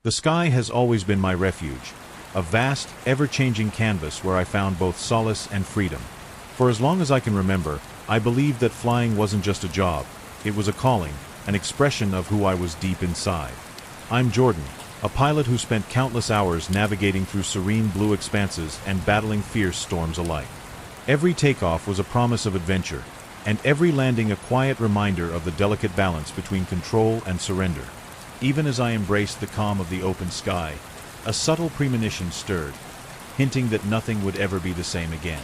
The sky has always been my refuge, a vast, ever-changing canvas where I found both solace and freedom. For as long as I can remember, I believed that flying wasn't just a job, it was a calling, an expression of who I was deep inside. I'm Jordan, a pilot who spent countless hours navigating through serene blue expanses and battling fierce storms alike. Every takeoff was a promise of adventure, and every landing a quiet reminder of the delicate balance between control and surrender. Even as I embraced the calm of the open sky, a subtle premonition stirred, hinting that nothing would ever be the same again.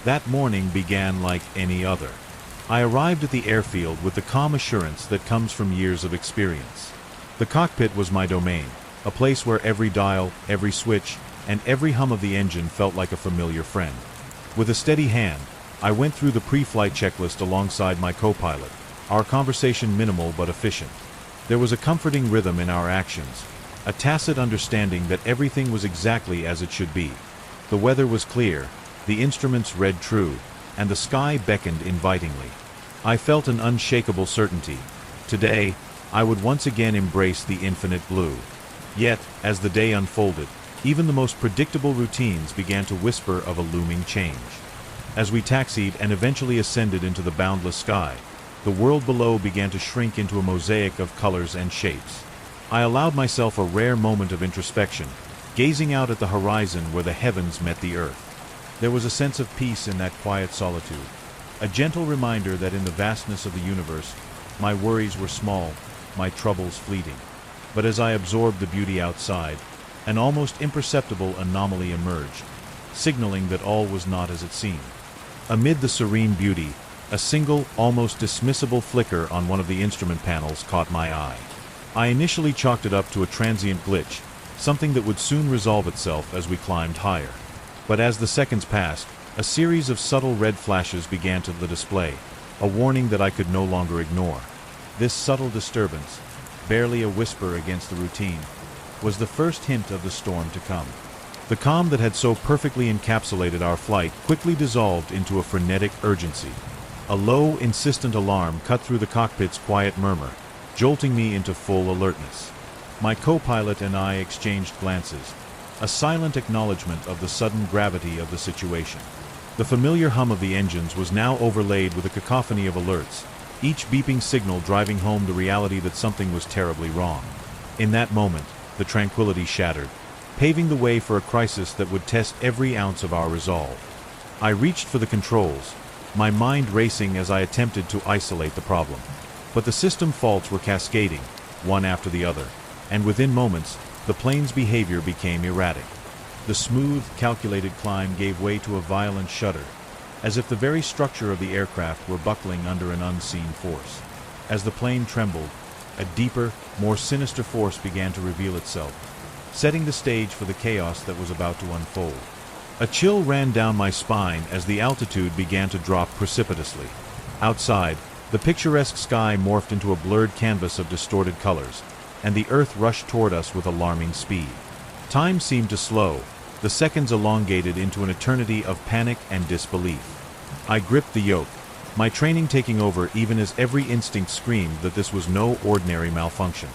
That morning began like any other. I arrived at the airfield with the calm assurance that comes from years of experience. The cockpit was my domain, a place where every dial, every switch, and every hum of the engine felt like a familiar friend. With a steady hand, I went through the pre-flight checklist alongside my co-pilot, our conversation minimal but efficient. There was a comforting rhythm in our actions, a tacit understanding that everything was exactly as it should be. The weather was clear, the instruments read true, and the sky beckoned invitingly. I felt an unshakable certainty. Today, I would once again embrace the infinite blue. Yet, as the day unfolded, even the most predictable routines began to whisper of a looming change. As we taxied and eventually ascended into the boundless sky, the world below began to shrink into a mosaic of colors and shapes. I allowed myself a rare moment of introspection, gazing out at the horizon where the heavens met the earth. There was a sense of peace in that quiet solitude, a gentle reminder that in the vastness of the universe, my worries were small, my troubles fleeting. But as I absorbed the beauty outside, an almost imperceptible anomaly emerged, signaling that all was not as it seemed. Amid the serene beauty, a single, almost dismissible flicker on one of the instrument panels caught my eye. I initially chalked it up to a transient glitch, something that would soon resolve itself as we climbed higher. But as the seconds passed, a series of subtle red flashes began to the display, a warning that I could no longer ignore. This subtle disturbance, barely a whisper against the routine, was the first hint of the storm to come. The calm that had so perfectly encapsulated our flight quickly dissolved into a frenetic urgency. A low, insistent alarm cut through the cockpit's quiet murmur, jolting me into full alertness. My co-pilot and I exchanged glances, a silent acknowledgement of the sudden gravity of the situation. The familiar hum of the engines was now overlaid with a cacophony of alerts, each beeping signal driving home the reality that something was terribly wrong. In that moment, the tranquility shattered, paving the way for a crisis that would test every ounce of our resolve. I reached for the controls, my mind racing as I attempted to isolate the problem. But the system faults were cascading, one after the other, and within moments, the plane's behavior became erratic. The smooth, calculated climb gave way to a violent shudder, as if the very structure of the aircraft were buckling under an unseen force. As the plane trembled, a deeper, more sinister force began to reveal itself, setting the stage for the chaos that was about to unfold. A chill ran down my spine as the altitude began to drop precipitously. Outside, the picturesque sky morphed into a blurred canvas of distorted colors, and the earth rushed toward us with alarming speed. Time seemed to slow, the seconds elongated into an eternity of panic and disbelief. I gripped the yoke, my training taking over even as every instinct screamed that this was no ordinary malfunction.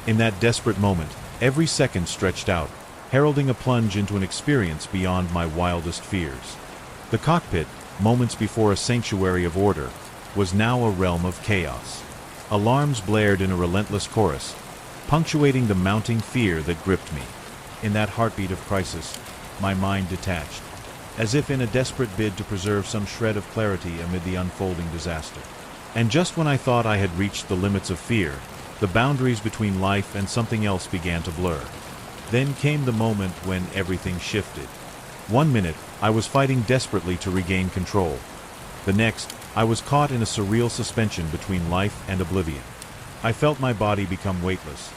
In that desperate moment, every second stretched out, heralding a plunge into an experience beyond my wildest fears. The cockpit, moments before a sanctuary of order, was now a realm of chaos. Alarms blared in a relentless chorus, punctuating the mounting fear that gripped me. In that heartbeat of crisis, my mind detached, as if in a desperate bid to preserve some shred of clarity amid the unfolding disaster. And just when I thought I had reached the limits of fear, the boundaries between life and something else began to blur. Then came the moment when everything shifted. One minute, I was fighting desperately to regain control. The next, I was caught in a surreal suspension between life and oblivion. I felt my body become weightless,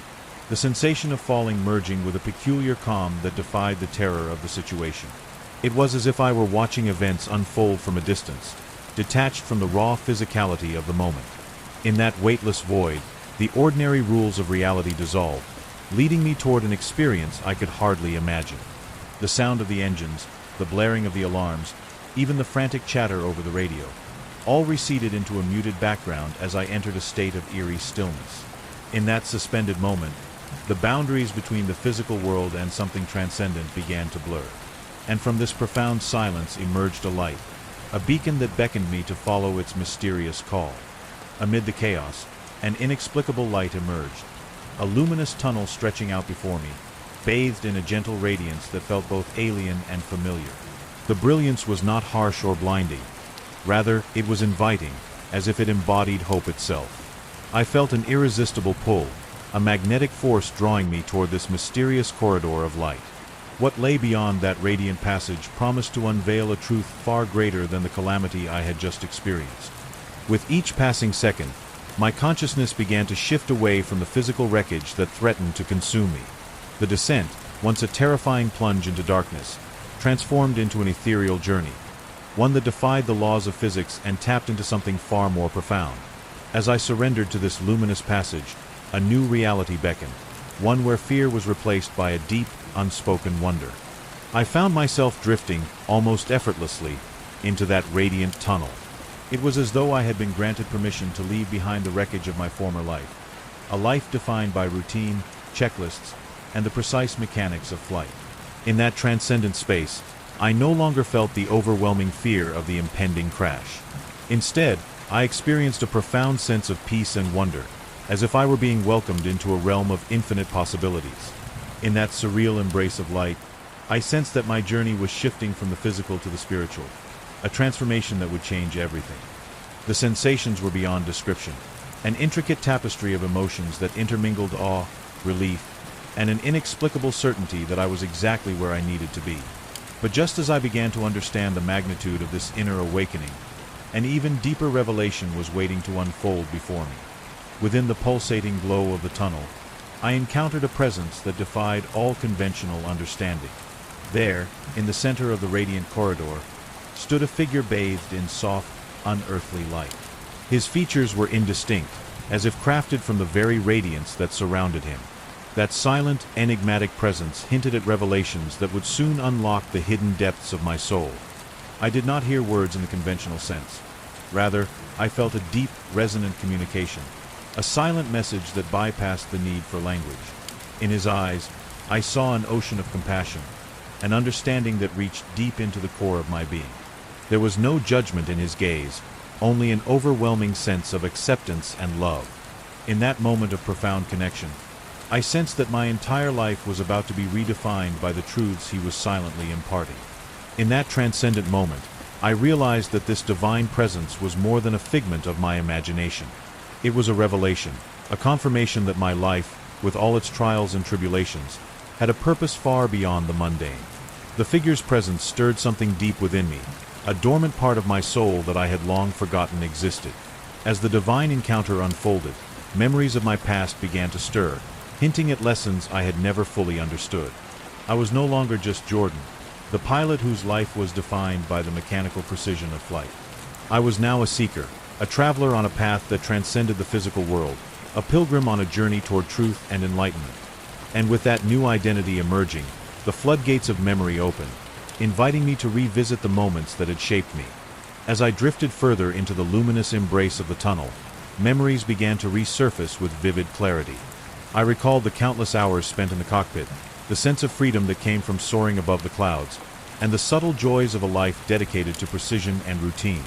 the sensation of falling merging with a peculiar calm that defied the terror of the situation. It was as if I were watching events unfold from a distance, detached from the raw physicality of the moment. In that weightless void, the ordinary rules of reality dissolved, leading me toward an experience I could hardly imagine. The sound of the engines, the blaring of the alarms, even the frantic chatter over the radio, all receded into a muted background as I entered a state of eerie stillness. In that suspended moment, The boundaries between the physical world and something transcendent began to blur. And from this profound silence emerged a light, a beacon that beckoned me to follow its mysterious call. Amid the chaos, an inexplicable light emerged, a luminous tunnel stretching out before me, bathed in a gentle radiance that felt both alien and familiar. The brilliance was not harsh or blinding. Rather, it was inviting, as if it embodied hope itself. I felt an irresistible pull, a magnetic force drawing me toward this mysterious corridor of light. What lay beyond that radiant passage promised to unveil a truth far greater than the calamity I had just experienced. With each passing second, my consciousness began to shift away from the physical wreckage that threatened to consume me. The descent, once a terrifying plunge into darkness, transformed into an ethereal journey, one that defied the laws of physics and tapped into something far more profound. As I surrendered to this luminous passage, a new reality beckoned, one where fear was replaced by a deep, unspoken wonder. I found myself drifting, almost effortlessly, into that radiant tunnel. It was as though I had been granted permission to leave behind the wreckage of my former life, a life defined by routine, checklists, and the precise mechanics of flight. In that transcendent space, I no longer felt the overwhelming fear of the impending crash. Instead, I experienced a profound sense of peace and wonder, as if I were being welcomed into a realm of infinite possibilities. In that surreal embrace of light, I sensed that my journey was shifting from the physical to the spiritual, a transformation that would change everything. The sensations were beyond description, an intricate tapestry of emotions that intermingled awe, relief, and an inexplicable certainty that I was exactly where I needed to be. But just as I began to understand the magnitude of this inner awakening, an even deeper revelation was waiting to unfold before me. Within the pulsating glow of the tunnel, I encountered a presence that defied all conventional understanding. There, in the center of the radiant corridor, stood a figure bathed in soft, unearthly light. His features were indistinct, as if crafted from the very radiance that surrounded him. That silent, enigmatic presence hinted at revelations that would soon unlock the hidden depths of my soul. I did not hear words in the conventional sense. Rather, I felt a deep, resonant communication, a silent message that bypassed the need for language. In his eyes, I saw an ocean of compassion, an understanding that reached deep into the core of my being. There was no judgment in his gaze, only an overwhelming sense of acceptance and love. In that moment of profound connection, I sensed that my entire life was about to be redefined by the truths he was silently imparting. In that transcendent moment, I realized that this divine presence was more than a figment of my imagination. It was a revelation, a confirmation that my life, with all its trials and tribulations, had a purpose far beyond the mundane. The figure's presence stirred something deep within me, a dormant part of my soul that I had long forgotten existed. As the divine encounter unfolded, memories of my past began to stir, hinting at lessons I had never fully understood. I was no longer just Jordan, the pilot whose life was defined by the mechanical precision of flight. I was now a seeker, a traveler on a path that transcended the physical world, a pilgrim on a journey toward truth and enlightenment. And with that new identity emerging, the floodgates of memory opened, inviting me to revisit the moments that had shaped me. As I drifted further into the luminous embrace of the tunnel, memories began to resurface with vivid clarity. I recalled the countless hours spent in the cockpit, the sense of freedom that came from soaring above the clouds, and the subtle joys of a life dedicated to precision and routine.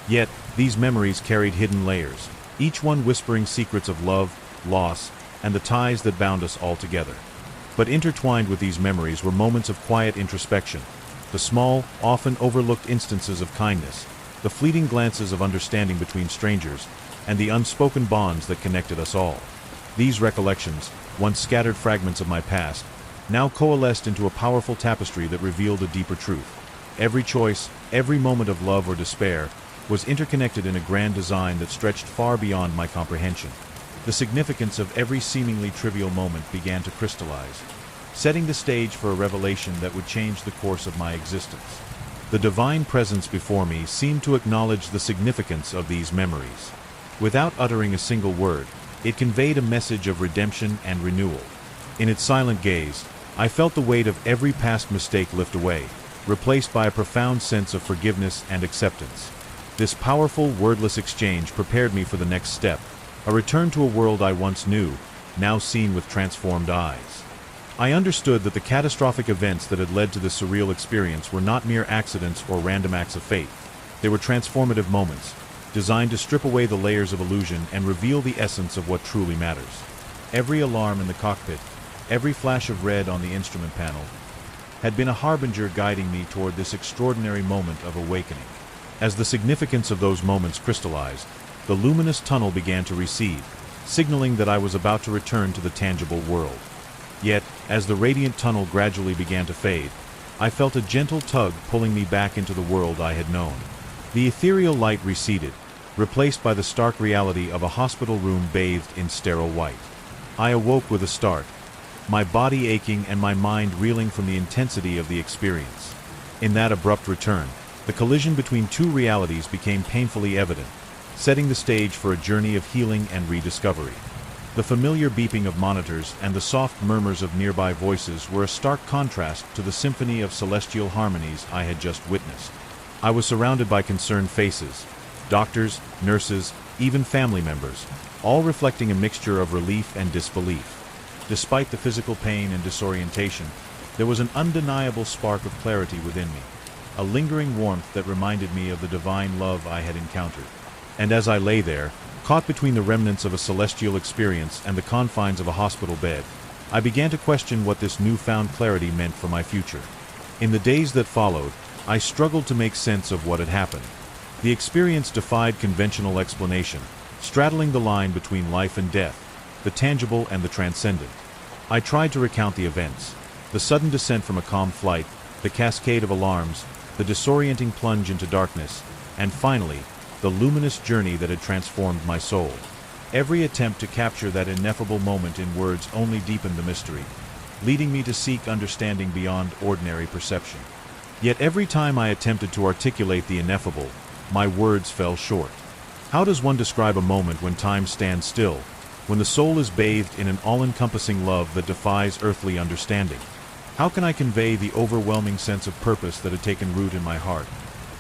Yet, these memories carried hidden layers, each one whispering secrets of love, loss, and the ties that bound us all together. But intertwined with these memories were moments of quiet introspection, the small, often overlooked instances of kindness, the fleeting glances of understanding between strangers, and the unspoken bonds that connected us all. These recollections, once scattered fragments of my past, now coalesced into a powerful tapestry that revealed a deeper truth. Every choice, every moment of love or despair, was interconnected in a grand design that stretched far beyond my comprehension. The significance of every seemingly trivial moment began to crystallize, setting the stage for a revelation that would change the course of my existence. The divine presence before me seemed to acknowledge the significance of these memories. Without uttering a single word, it conveyed a message of redemption and renewal. In its silent gaze, I felt the weight of every past mistake lift away, replaced by a profound sense of forgiveness and acceptance. This powerful, wordless exchange prepared me for the next step, a return to a world I once knew, now seen with transformed eyes. I understood that the catastrophic events that had led to this surreal experience were not mere accidents or random acts of fate. They were transformative moments, designed to strip away the layers of illusion and reveal the essence of what truly matters. Every alarm in the cockpit, every flash of red on the instrument panel, had been a harbinger guiding me toward this extraordinary moment of awakening. As the significance of those moments crystallized, the luminous tunnel began to recede, signaling that I was about to return to the tangible world. Yet, as the radiant tunnel gradually began to fade, I felt a gentle tug pulling me back into the world I had known. The ethereal light receded, replaced by the stark reality of a hospital room bathed in sterile white. I awoke with a start, my body aching and my mind reeling from the intensity of the experience. In that abrupt return, the collision between two realities became painfully evident, setting the stage for a journey of healing and rediscovery. The familiar beeping of monitors and the soft murmurs of nearby voices were a stark contrast to the symphony of celestial harmonies I had just witnessed. I was surrounded by concerned faces, doctors, nurses, even family members, all reflecting a mixture of relief and disbelief. Despite the physical pain and disorientation, there was an undeniable spark of clarity within me, a lingering warmth that reminded me of the divine love I had encountered. And as I lay there, caught between the remnants of a celestial experience and the confines of a hospital bed, I began to question what this newfound clarity meant for my future. In the days that followed, I struggled to make sense of what had happened. The experience defied conventional explanation, straddling the line between life and death, the tangible and the transcendent. I tried to recount the events, the sudden descent from a calm flight, the cascade of alarms, the disorienting plunge into darkness, and finally, the luminous journey that had transformed my soul. Every attempt to capture that ineffable moment in words only deepened the mystery, leading me to seek understanding beyond ordinary perception. Yet every time I attempted to articulate the ineffable, my words fell short. How does one describe a moment when time stands still, when the soul is bathed in an all-encompassing love that defies earthly understanding? How can I convey the overwhelming sense of purpose that had taken root in my heart?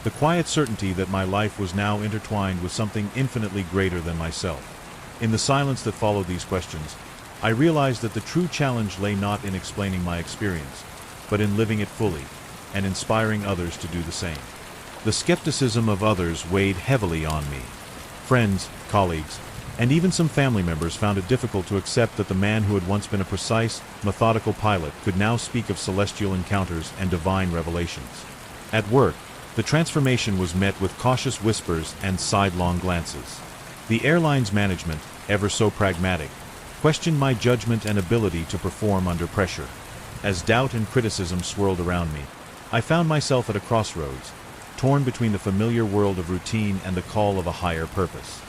The quiet certainty that my life was now intertwined with something infinitely greater than myself. In the silence that followed these questions, I realized that the true challenge lay not in explaining my experience, but in living it fully, and inspiring others to do the same. The skepticism of others weighed heavily on me. Friends, colleagues, and even some family members found it difficult to accept that the man who had once been a precise, methodical pilot could now speak of celestial encounters and divine revelations. At work, the transformation was met with cautious whispers and sidelong glances. The airline's management, ever so pragmatic, questioned my judgment and ability to perform under pressure. As doubt and criticism swirled around me, I found myself at a crossroads, torn between the familiar world of routine and the call of a higher purpose.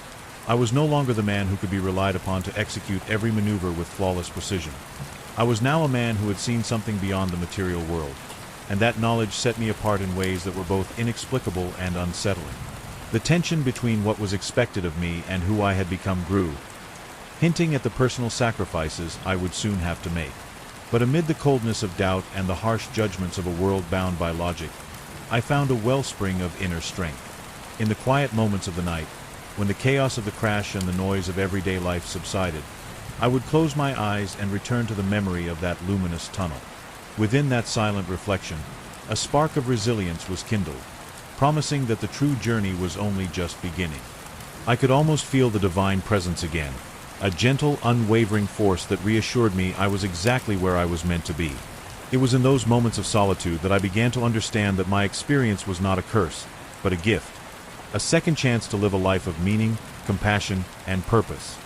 I was no longer the man who could be relied upon to execute every maneuver with flawless precision. I was now a man who had seen something beyond the material world, and that knowledge set me apart in ways that were both inexplicable and unsettling. The tension between what was expected of me and who I had become grew, hinting at the personal sacrifices I would soon have to make. But amid the coldness of doubt and the harsh judgments of a world bound by logic, I found a wellspring of inner strength. In the quiet moments of the night, when the chaos of the crash and the noise of everyday life subsided, I would close my eyes and return to the memory of that luminous tunnel. Within that silent reflection, a spark of resilience was kindled, promising that the true journey was only just beginning. I could almost feel the divine presence again, a gentle, unwavering force that reassured me I was exactly where I was meant to be. It was in those moments of solitude that I began to understand that my experience was not a curse, but a gift, a second chance to live a life of meaning, compassion, and purpose.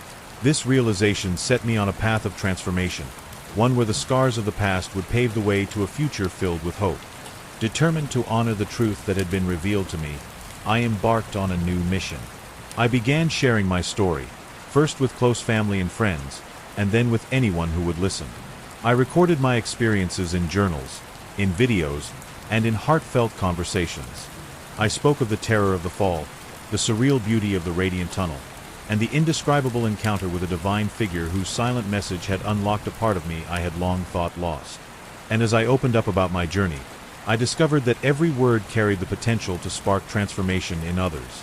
This realization set me on a path of transformation, one where the scars of the past would pave the way to a future filled with hope. Determined to honor the truth that had been revealed to me, I embarked on a new mission. I began sharing my story, first with close family and friends, and then with anyone who would listen. I recorded my experiences in journals, in videos, and in heartfelt conversations. I spoke of the terror of the fall, the surreal beauty of the radiant tunnel, and the indescribable encounter with a divine figure whose silent message had unlocked a part of me I had long thought lost. And as I opened up about my journey, I discovered that every word carried the potential to spark transformation in others.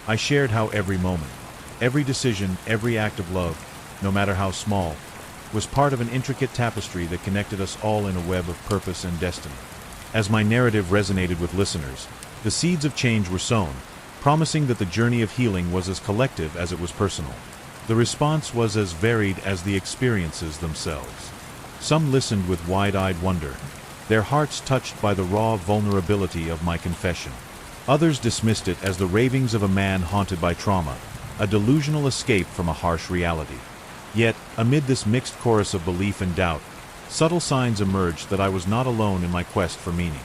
I shared how every moment, every decision, every act of love, no matter how small, was part of an intricate tapestry that connected us all in a web of purpose and destiny. As my narrative resonated with listeners, the seeds of change were sown, promising that the journey of healing was as collective as it was personal. The response was as varied as the experiences themselves. Some listened with wide-eyed wonder, their hearts touched by the raw vulnerability of my confession. Others dismissed it as the ravings of a man haunted by trauma, a delusional escape from a harsh reality. Yet, amid this mixed chorus of belief and doubt, subtle signs emerged that I was not alone in my quest for meaning.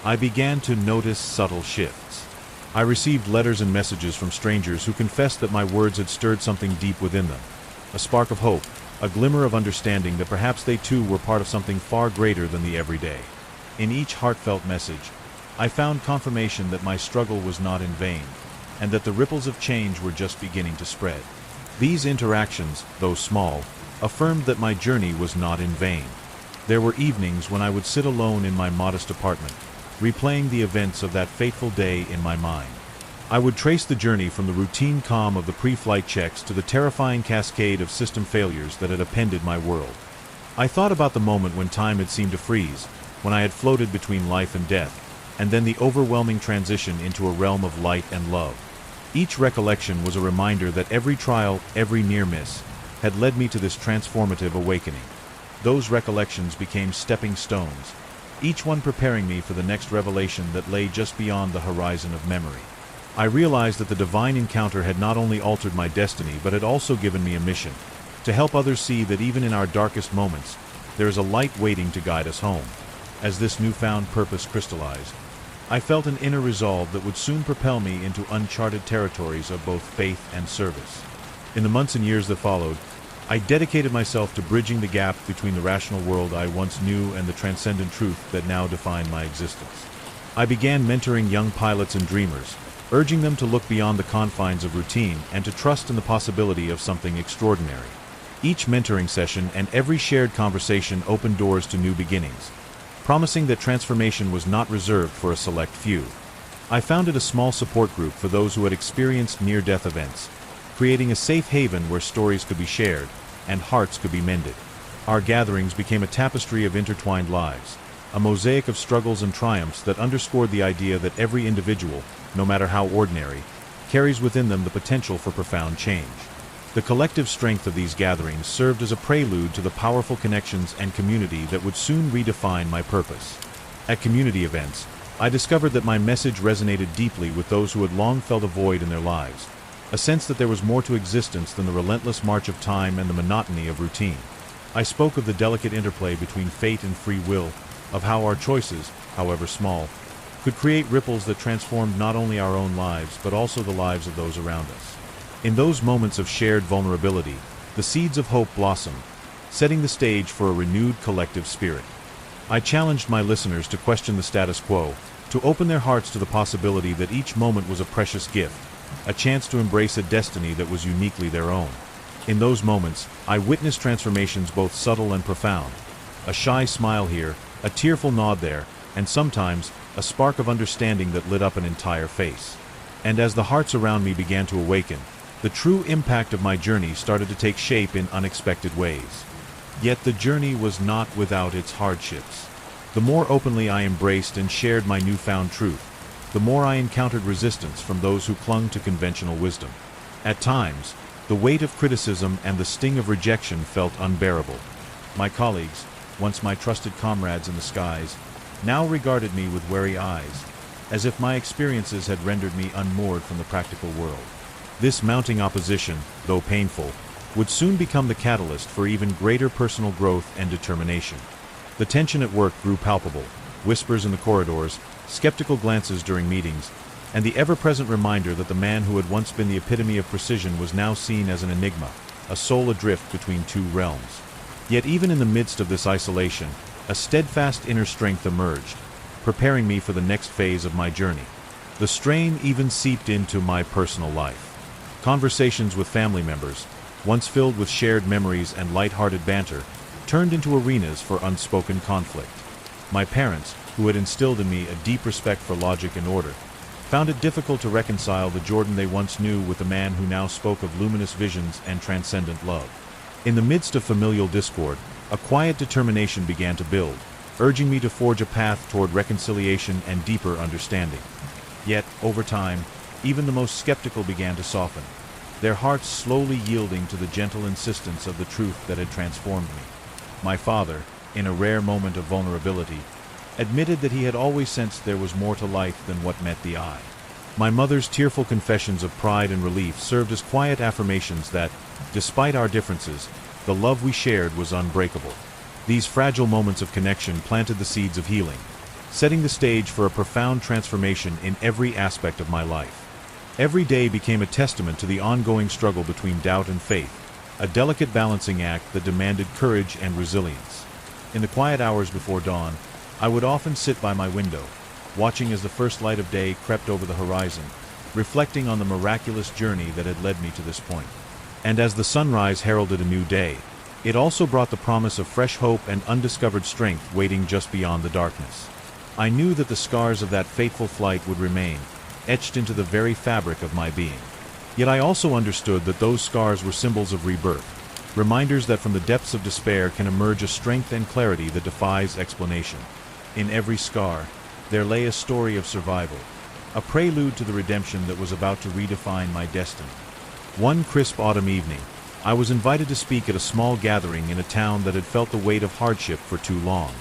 I began to notice subtle shifts. I received letters and messages from strangers who confessed that my words had stirred something deep within them. A spark of hope, a glimmer of understanding that perhaps they too were part of something far greater than the everyday. In each heartfelt message, I found confirmation that my struggle was not in vain, and that the ripples of change were just beginning to spread. These interactions, though small, affirmed that my journey was not in vain. There were evenings when I would sit alone in my modest apartment, replaying the events of that fateful day in my mind. I would trace the journey from the routine calm of the pre-flight checks to the terrifying cascade of system failures that had upended my world. I thought about the moment when time had seemed to freeze, when I had floated between life and death, and then the overwhelming transition into a realm of light and love. Each recollection was a reminder that every trial, every near miss, had led me to this transformative awakening. Those recollections became stepping stones, each one preparing me for the next revelation that lay just beyond the horizon of memory. I realized that the divine encounter had not only altered my destiny but had also given me a mission, to help others see that even in our darkest moments, there is a light waiting to guide us home. As this newfound purpose crystallized, I felt an inner resolve that would soon propel me into uncharted territories of both faith and service. In the months and years that followed, I dedicated myself to bridging the gap between the rational world I once knew and the transcendent truth that now defined my existence. I began mentoring young pilots and dreamers, urging them to look beyond the confines of routine and to trust in the possibility of something extraordinary. Each mentoring session and every shared conversation opened doors to new beginnings, promising that transformation was not reserved for a select few. I founded a small support group for those who had experienced near-death events, creating a safe haven where stories could be shared and hearts could be mended. Our gatherings became a tapestry of intertwined lives, a mosaic of struggles and triumphs that underscored the idea that every individual, no matter how ordinary, carries within them the potential for profound change. The collective strength of these gatherings served as a prelude to the powerful connections and community that would soon redefine my purpose. At community events, I discovered that my message resonated deeply with those who had long felt a void in their lives, a sense that there was more to existence than the relentless march of time and the monotony of routine. I spoke of the delicate interplay between fate and free will, of how our choices, however small, could create ripples that transformed not only our own lives but also the lives of those around us. In those moments of shared vulnerability, the seeds of hope blossomed, setting the stage for a renewed collective spirit. I challenged my listeners to question the status quo, to open their hearts to the possibility that each moment was a precious gift, a chance to embrace a destiny that was uniquely their own. In those moments, I witnessed transformations both subtle and profound. A shy smile here, a tearful nod there, and sometimes, a spark of understanding that lit up an entire face. And as the hearts around me began to awaken, the true impact of my journey started to take shape in unexpected ways. Yet the journey was not without its hardships. The more openly I embraced and shared my newfound truth, the more I encountered resistance from those who clung to conventional wisdom. At times, the weight of criticism and the sting of rejection felt unbearable. My colleagues, once my trusted comrades in the skies, now regarded me with wary eyes, as if my experiences had rendered me unmoored from the practical world. This mounting opposition, though painful, would soon become the catalyst for even greater personal growth and determination. The tension at work grew palpable, whispers in the corridors, skeptical glances during meetings, and the ever-present reminder that the man who had once been the epitome of precision was now seen as an enigma, a soul adrift between two realms. Yet even in the midst of this isolation, a steadfast inner strength emerged, preparing me for the next phase of my journey. The strain even seeped into my personal life. Conversations with family members, once filled with shared memories and light-hearted banter, turned into arenas for unspoken conflict. My parents, who had instilled in me a deep respect for logic and order, found it difficult to reconcile the Jordan they once knew with the man who now spoke of luminous visions and transcendent love. In the midst of familial discord, a quiet determination began to build, urging me to forge a path toward reconciliation and deeper understanding. Yet, over time, even the most skeptical began to soften, their hearts slowly yielding to the gentle insistence of the truth that had transformed me. My father, in a rare moment of vulnerability, admitted that he had always sensed there was more to life than what met the eye. My mother's tearful confessions of pride and relief served as quiet affirmations that, despite our differences, the love we shared was unbreakable. These fragile moments of connection planted the seeds of healing, setting the stage for a profound transformation in every aspect of my life. Every day became a testament to the ongoing struggle between doubt and faith, a delicate balancing act that demanded courage and resilience. In the quiet hours before dawn, I would often sit by my window, watching as the first light of day crept over the horizon, reflecting on the miraculous journey that had led me to this point. And as the sunrise heralded a new day, it also brought the promise of fresh hope and undiscovered strength waiting just beyond the darkness. I knew that the scars of that fateful flight would remain, etched into the very fabric of my being. Yet I also understood that those scars were symbols of rebirth, reminders that from the depths of despair can emerge a strength and clarity that defies explanation. In every scar, there lay a story of survival, a prelude to the redemption that was about to redefine my destiny. One crisp autumn evening, I was invited to speak at a small gathering in a town that had felt the weight of hardship for too long.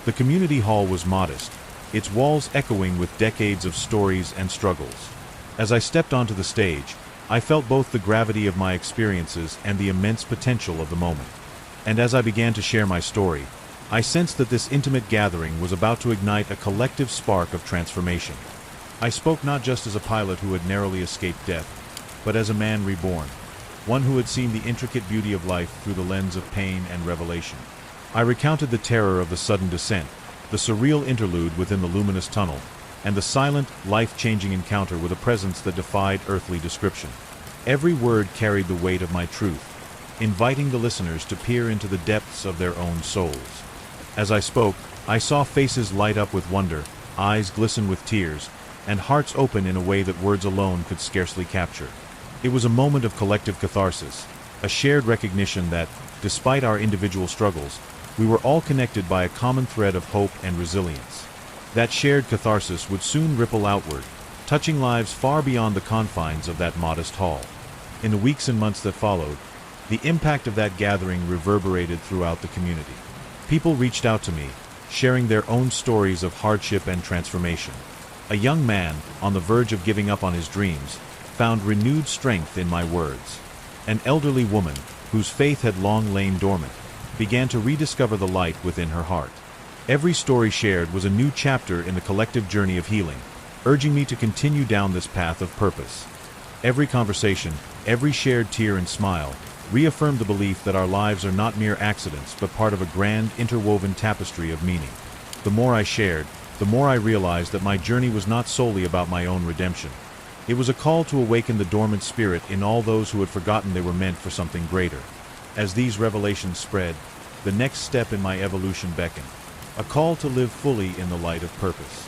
The community hall was modest, its walls echoing with decades of stories and struggles. As I stepped onto the stage, I felt both the gravity of my experiences and the immense potential of the moment. And as I began to share my story, I sensed that this intimate gathering was about to ignite a collective spark of transformation. I spoke not just as a pilot who had narrowly escaped death, but as a man reborn, one who had seen the intricate beauty of life through the lens of pain and revelation. I recounted the terror of the sudden descent, the surreal interlude within the luminous tunnel, and the silent, life-changing encounter with a presence that defied earthly description. Every word carried the weight of my truth, inviting the listeners to peer into the depths of their own souls. As I spoke, I saw faces light up with wonder, eyes glisten with tears, and hearts open in a way that words alone could scarcely capture. It was a moment of collective catharsis, a shared recognition that, despite our individual struggles, we were all connected by a common thread of hope and resilience. That shared catharsis would soon ripple outward, touching lives far beyond the confines of that modest hall. In the weeks and months that followed, the impact of that gathering reverberated throughout the community. People reached out to me, sharing their own stories of hardship and transformation. A young man, on the verge of giving up on his dreams, found renewed strength in my words. An elderly woman, whose faith had long lain dormant, began to rediscover the light within her heart. Every story shared was a new chapter in the collective journey of healing, urging me to continue down this path of purpose. Every conversation, every shared tear and smile, reaffirmed the belief that our lives are not mere accidents but part of a grand, interwoven tapestry of meaning. The more I shared, the more I realized that my journey was not solely about my own redemption. It was a call to awaken the dormant spirit in all those who had forgotten they were meant for something greater. As these revelations spread, the next step in my evolution beckoned, a call to live fully in the light of purpose.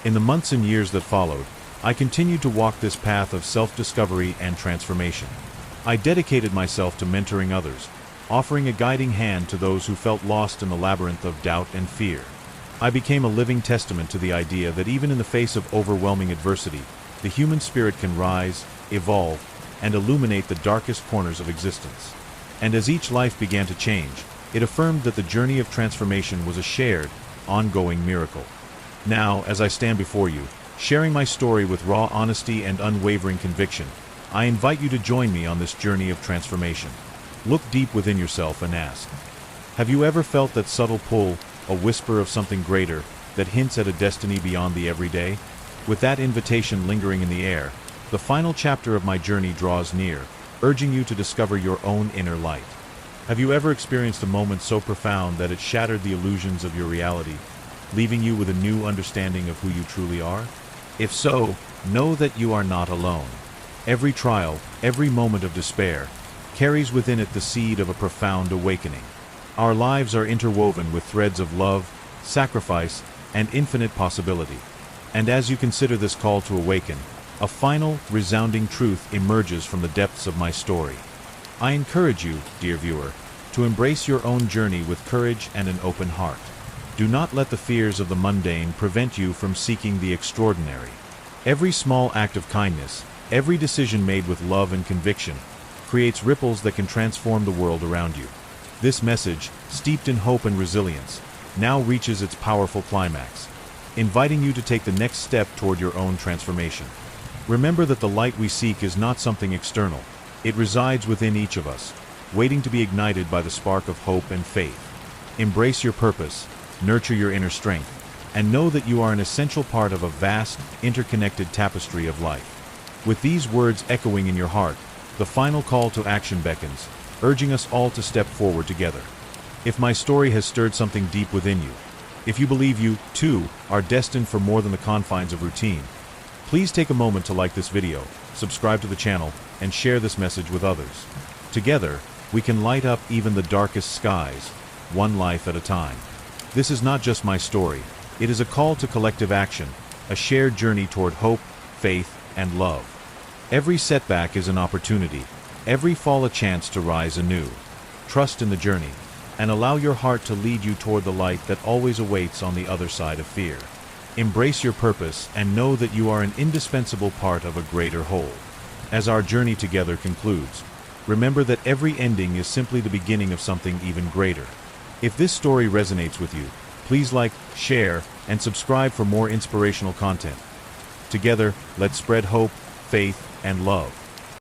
In the months and years that followed, I continued to walk this path of self-discovery and transformation. I dedicated myself to mentoring others, offering a guiding hand to those who felt lost in the labyrinth of doubt and fear. I became a living testament to the idea that even in the face of overwhelming adversity, the human spirit can rise, evolve, and illuminate the darkest corners of existence. And as each life began to change, it affirmed that the journey of transformation was a shared, ongoing miracle. Now, as I stand before you, sharing my story with raw honesty and unwavering conviction, I invite you to join me on this journey of transformation. Look deep within yourself and ask, have you ever felt that subtle pull, a whisper of something greater, that hints at a destiny beyond the everyday? With that invitation lingering in the air, the final chapter of my journey draws near, urging you to discover your own inner light. Have you ever experienced a moment so profound that it shattered the illusions of your reality, leaving you with a new understanding of who you truly are? If so, know that you are not alone. Every trial, every moment of despair, carries within it the seed of a profound awakening. Our lives are interwoven with threads of love, sacrifice, and infinite possibility. And as you consider this call to awaken, a final, resounding truth emerges from the depths of my story. I encourage you, dear viewer, to embrace your own journey with courage and an open heart. Do not let the fears of the mundane prevent you from seeking the extraordinary. Every small act of kindness, every decision made with love and conviction, creates ripples that can transform the world around you. This message, steeped in hope and resilience, now reaches its powerful climax, inviting you to take the next step toward your own transformation. Remember that the light we seek is not something external. It resides within each of us, waiting to be ignited by the spark of hope and faith. Embrace your purpose, nurture your inner strength, and know that you are an essential part of a vast, interconnected tapestry of life. With these words echoing in your heart, the final call to action beckons, urging us all to step forward together. If my story has stirred something deep within you, if you believe you, too, are destined for more than the confines of routine, please take a moment to like this video, subscribe to the channel, and share this message with others. Together, we can light up even the darkest skies, one life at a time. This is not just my story, it is a call to collective action, a shared journey toward hope, faith, and love. Every setback is an opportunity, every fall a chance to rise anew. Trust in the journey, and allow your heart to lead you toward the light that always awaits on the other side of fear. Embrace your purpose and know that you are an indispensable part of a greater whole. As our journey together concludes, remember that every ending is simply the beginning of something even greater. If this story resonates with you, please like, share, and subscribe for more inspirational content. Together, let's spread hope, faith, and love.